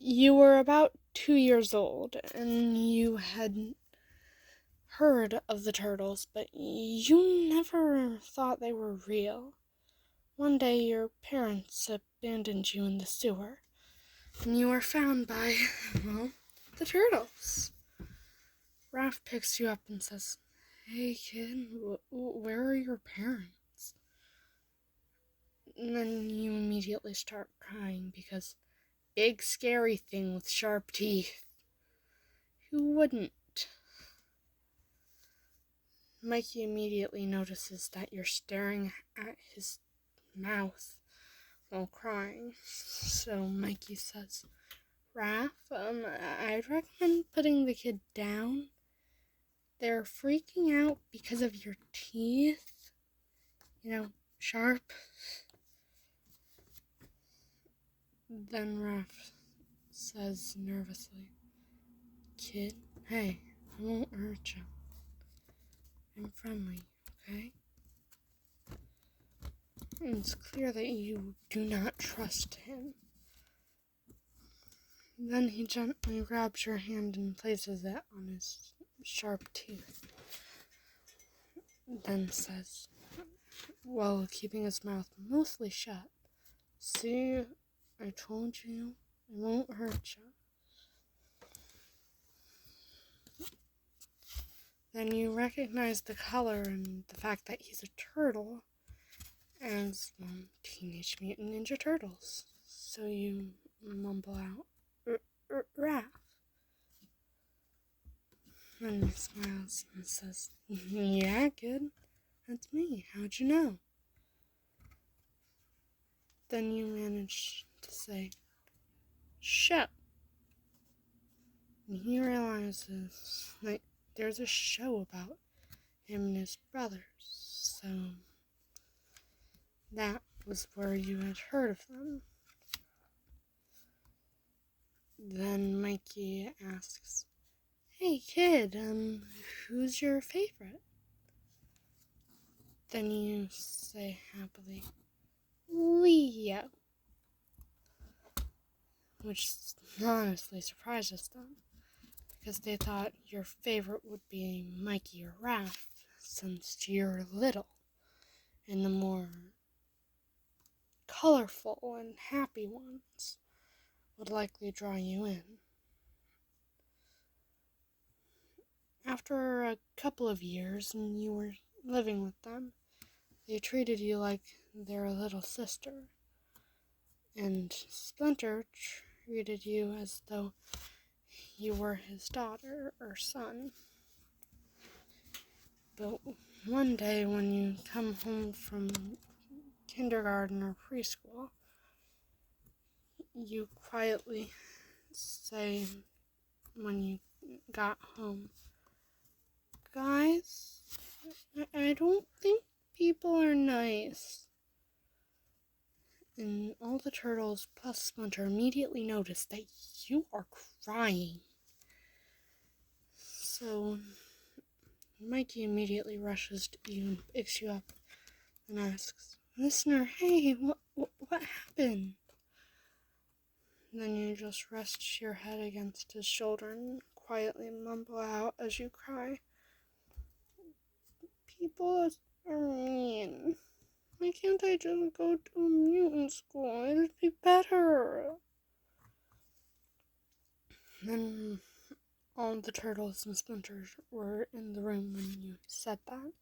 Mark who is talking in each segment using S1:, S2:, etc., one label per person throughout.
S1: You were about 2 years old, and you had heard of the turtles, but you never thought they were real. One day your parents abandoned you in the sewer, and you were found by, well, the turtles. Raph picks you up and says, "Hey kid, where are your parents?" And then you immediately start crying because big scary thing with sharp teeth. Who wouldn't? Mikey immediately notices that you're staring at his mouth while crying. So Mikey says, "Raph, I'd recommend putting the kid down. They're freaking out because of your teeth. Sharp." Then Raph says nervously, "Kid, hey, I won't hurt you. I'm friendly, okay?" And it's clear that you do not trust him. Then he gently grabs your hand and places it on his sharp teeth. Then says, while keeping his mouth mostly shut, "See, I told you, I won't hurt you." Then you recognize the color and the fact that he's a turtle as Teenage Mutant Ninja Turtles. So you mumble out, "Raph." Then he smiles and says, "Yeah, kid, that's me. How'd you know?" Then you manage to say, "Show." And he realizes that there's a show about him and his brothers. So that was where you had heard of them. Then Mikey asks, "Hey kid, who's your favorite?" Then you say happily, "Leo," which honestly surprises them, because they thought your favorite would be Mikey or Raph, since you're little, and the more colorful and happy ones would likely draw you in. After a couple of years and you were living with them, they treated you like their little sister, and Splinter treated you as though you were his daughter or son. But one day when you come home from kindergarten or preschool, you quietly say when you got home, "Guys, I don't think people are nice." And all the turtles plus Splinter immediately notice that you are crying. So Mikey immediately rushes to you and picks you up and asks, "Listener, hey, what happened?" And then you just rest your head against his shoulder and quietly mumble out as you cry, "People are mean. Why can't I just go to a mutant school? It'd be better." Then all the turtles and Splinters were in the room when you said that.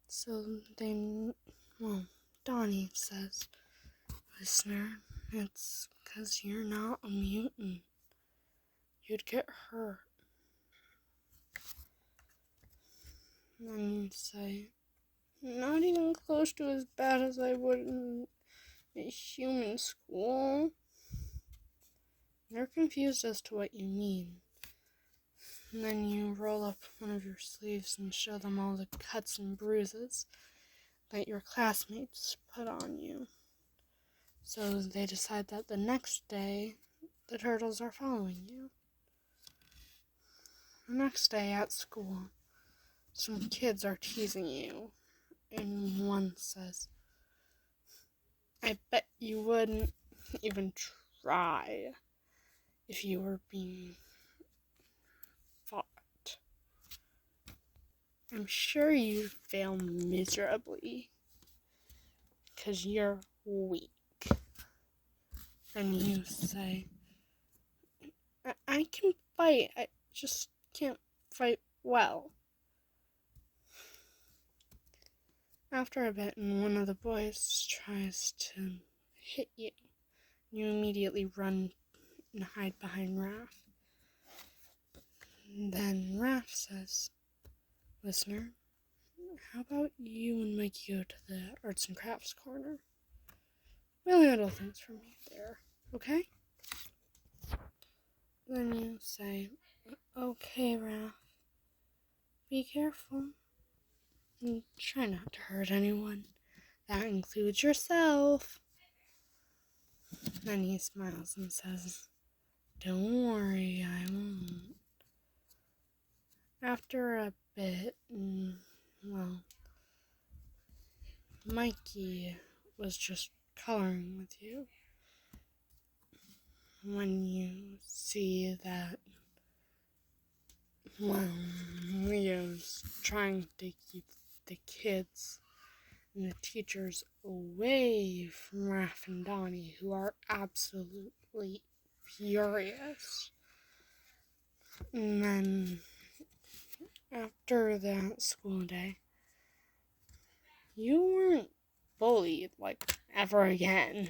S1: So Donnie says, "Listener, it's 'cause you're not a mutant. You'd get hurt." And then you say, "Not even close to as bad as I would in a human school." They're confused as to what you mean. And then you roll up one of your sleeves and show them all the cuts and bruises that your classmates put on you. So they decide that the next day, the turtles are following you. The next day at school, some kids are teasing you, and one says, "I bet you wouldn't even try. if you were being fought. I'm sure you fail miserably because you're weak. And you say, I can fight, I just can't fight well. After a bit, and one of the boys tries to hit you, you immediately run and hide behind Raph. Then Raph says, listener, how about you and Mikey go to the arts and crafts corner? Really little things for me there, okay? Then you say, okay, Raph, be careful. And try not to hurt anyone. That includes yourself. Then he smiles and says, don't worry, I won't. After a bit, well, Mikey was just coloring with you. When you see that, well, Leo's trying to keep the kids and the teachers away from Raph and Donnie, who are absolutely furious. And then, after that school day, you weren't bullied, like, ever again.